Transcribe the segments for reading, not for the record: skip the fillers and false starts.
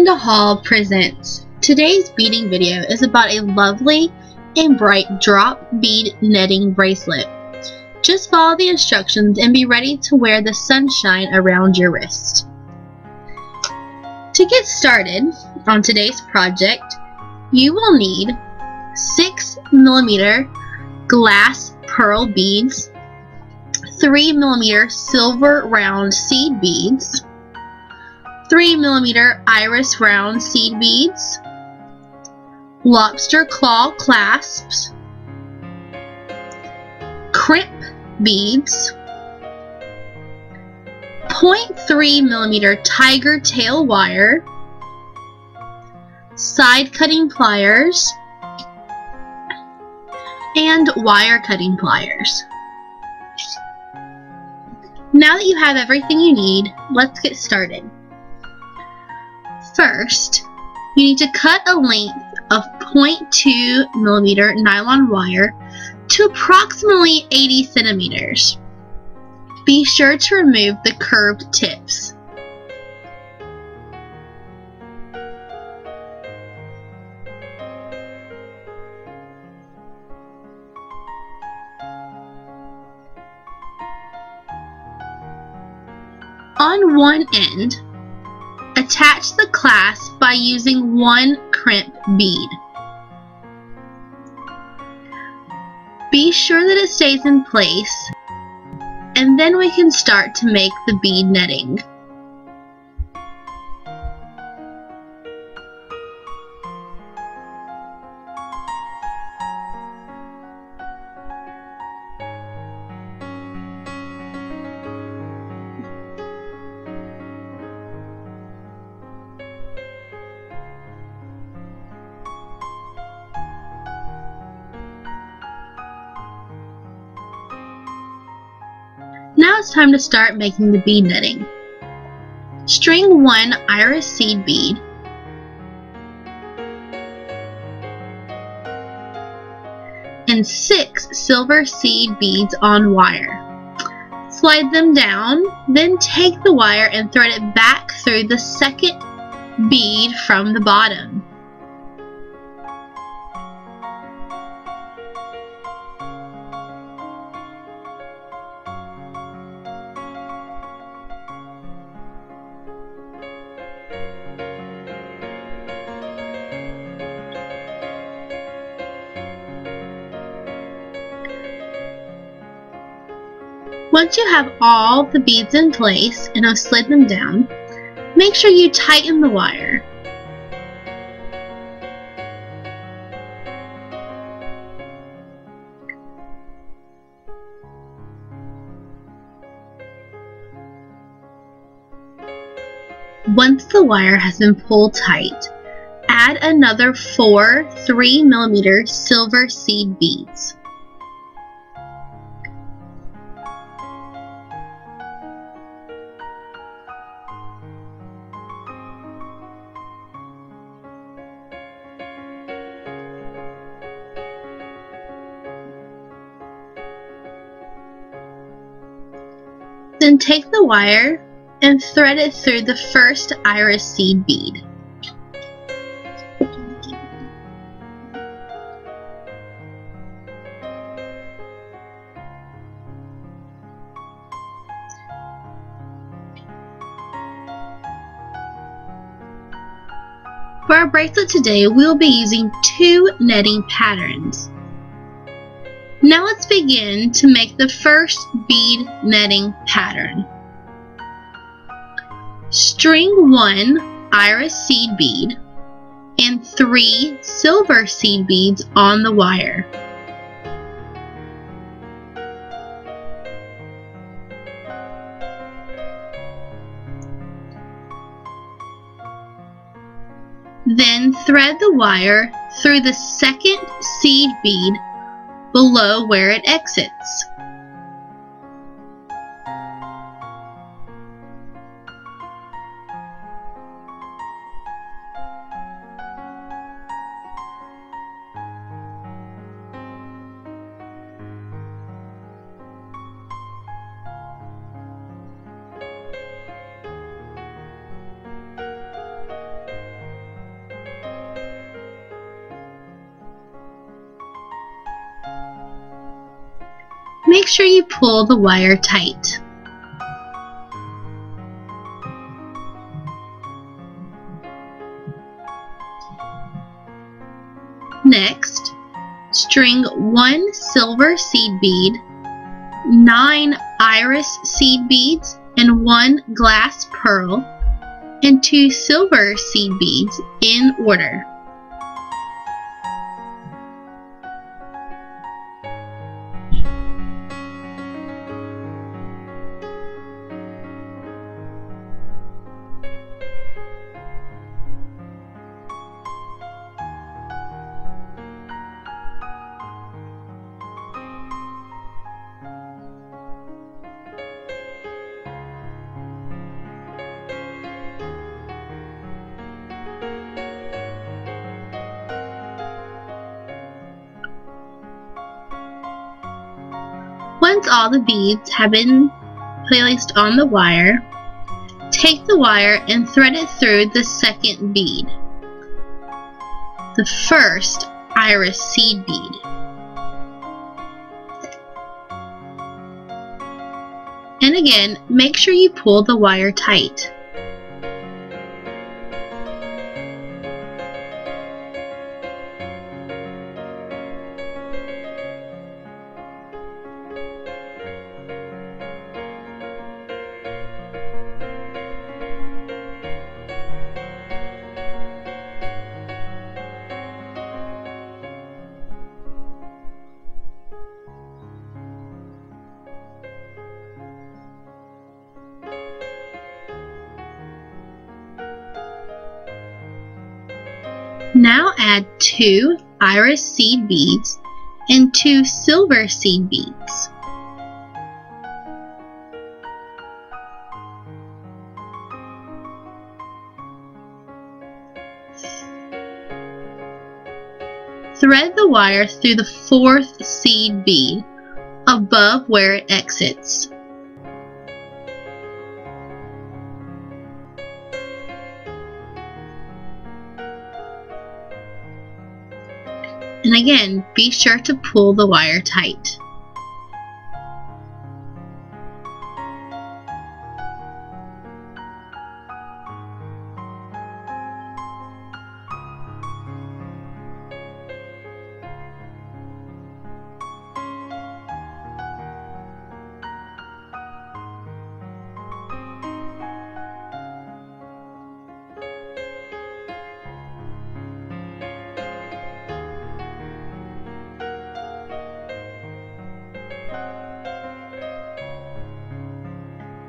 Diamond Hall presents. Today's beading video is about a lovely and bright drop bead netting bracelet. Just follow the instructions and be ready to wear the sunshine around your wrist. To get started on today's project, you will need 6mm glass pearl beads, 3mm silver round seed beads, 3mm iris round seed beads, lobster claw clasps, crimp beads, 0.3mm tiger tail wire, side cutting pliers, and wire cutting pliers. Now that you have everything you need, let's get started. First, you need to cut a length of 0.2mm nylon wire to approximately 80 centimeters. Be sure to remove the curved tips. On one end, attach the clasp by using one crimp bead. Be sure that it stays in place, and then we can start to make the bead netting. Now it's time to start making the bead netting. String one iris seed bead, and 6 silver seed beads on wire. Slide them down, then take the wire and thread it back through the second bead from the bottom. Once you have all the beads in place and have slid them down, make sure you tighten the wire. Once the wire has been pulled tight, add another 4 3mm silver seed beads. Then take the wire and thread it through the first iris seed bead. For our bracelet today, we will be using 2 netting patterns. Now let's begin to make the first bead netting pattern. String 1 iris seed bead and 3 silver seed beads on the wire. Then thread the wire through the second seed bead below where it exits. make sure you pull the wire tight. Next, string 1 silver seed bead, 9 iris seed beads, and 1 glass pearl, and 2 silver seed beads in order. Once all the beads have been placed on the wire, take the wire and thread it through the second bead, the first iris seed bead. And again, make sure you pull the wire tight. Now add 2 iris seed beads and 2 silver seed beads. Thread the wire through the 4th seed bead above where it exits. And again, be sure to pull the wire tight.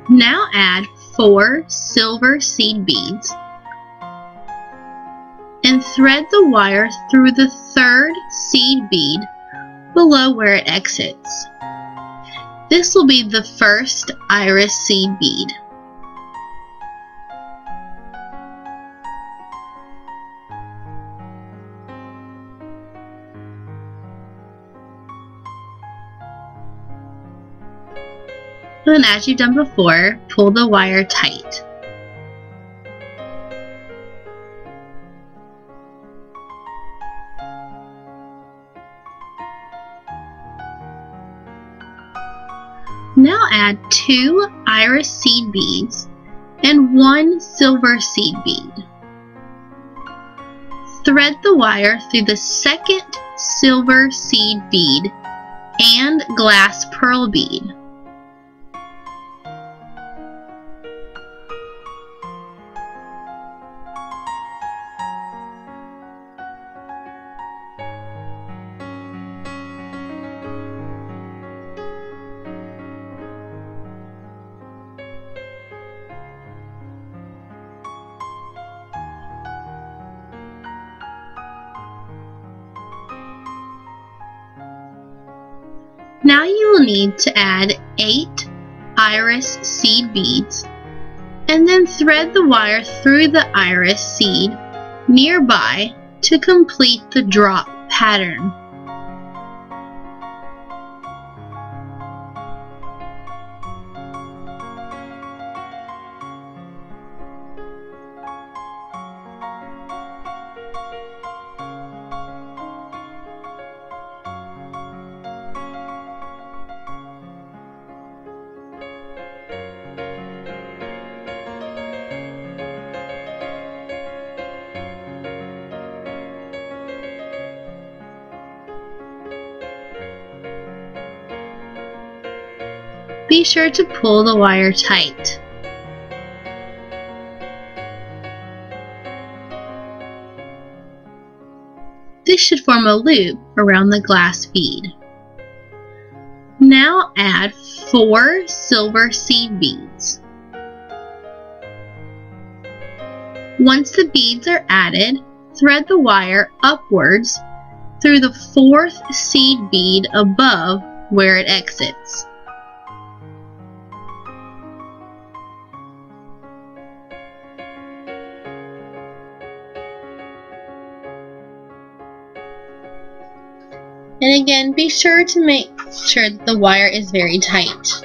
Now add 4 silver seed beads and thread the wire through the 3rd seed bead below where it exits. This will be the first iris seed bead. And as you've done before, pull the wire tight. Now add 2 iris seed beads and 1 silver seed bead. Thread the wire through the 2nd silver seed bead and glass pearl bead. Now you will need to add 8 iris seed beads and then thread the wire through the iris seed nearby to complete the drop pattern. be sure to pull the wire tight. This should form a loop around the glass bead. Now add 4 silver seed beads. Once the beads are added, thread the wire upwards through the 4th seed bead above where it exits. And again, be sure to make sure that the wire is very tight.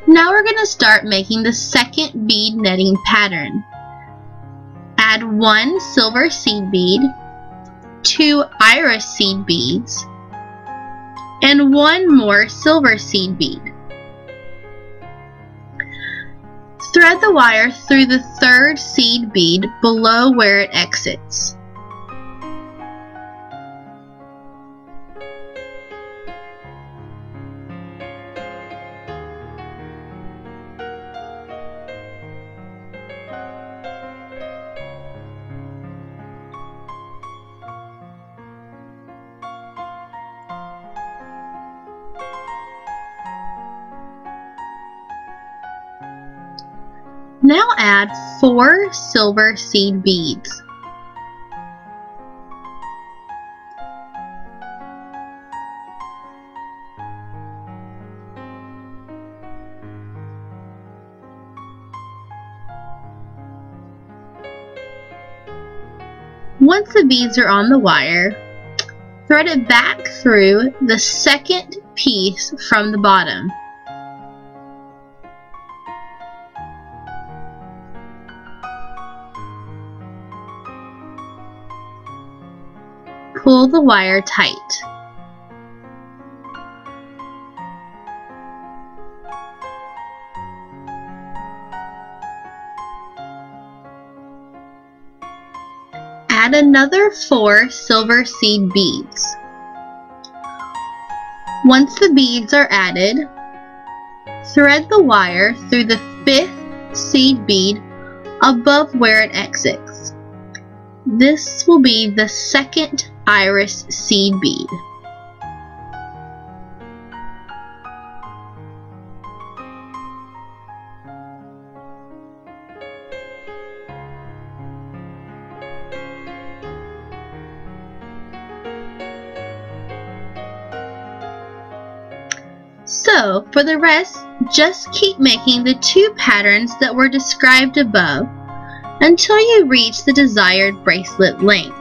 Now we're going to start making the second bead netting pattern. Add 1 silver seed bead, 2 iris seed beads, and 1 more silver seed bead. Thread the wire through the 3rd seed bead below where it exits. Now add 4 silver seed beads. Once the beads are on the wire, thread it back through the 2nd piece from the bottom. Pull the wire tight. Add another 4 silver seed beads. Once the beads are added, thread the wire through the 5th seed bead above where it exits. This will be the 2nd iris seed bead. So, for the rest, just keep making the 2 patterns that were described above until you reach the desired bracelet length.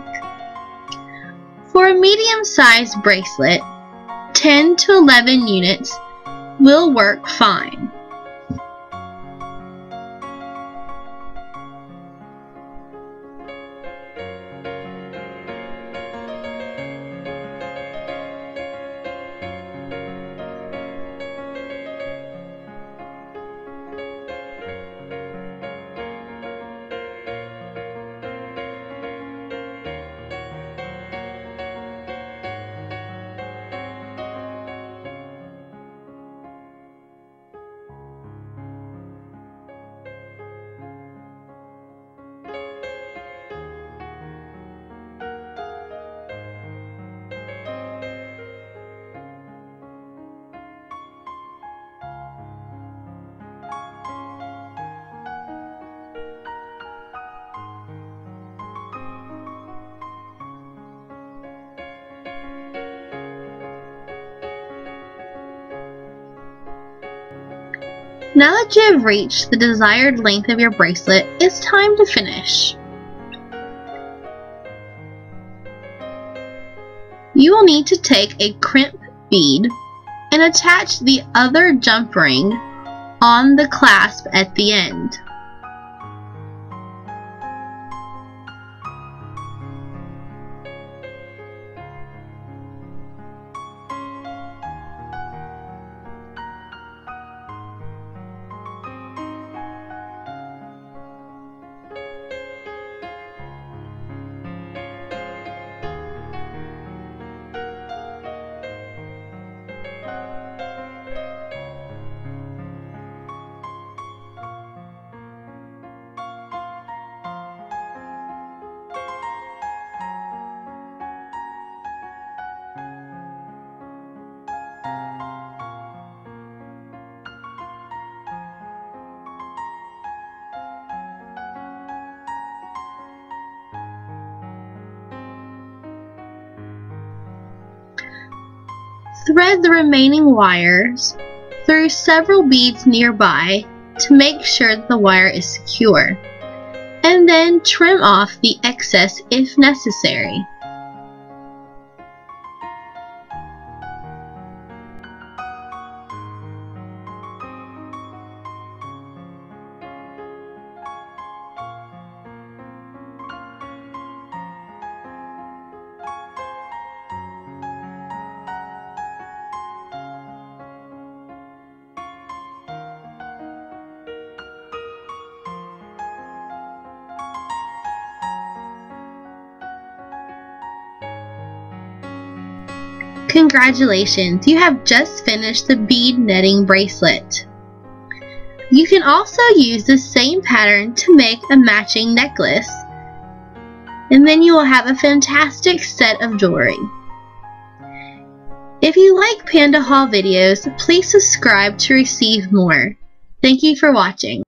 For a medium-sized bracelet, 10 to 11 units will work fine. Now that you have reached the desired length of your bracelet, it's time to finish. You will need to take a crimp bead and attach the other jump ring on the clasp at the end. Thread the remaining wires through several beads nearby to make sure that the wire is secure, and then trim off the excess if necessary. Congratulations, you have just finished the bead netting bracelet. You can also use the same pattern to make a matching necklace, and then you will have a fantastic set of jewelry. If you like Panda haul videos, please subscribe to receive more. Thank you for watching.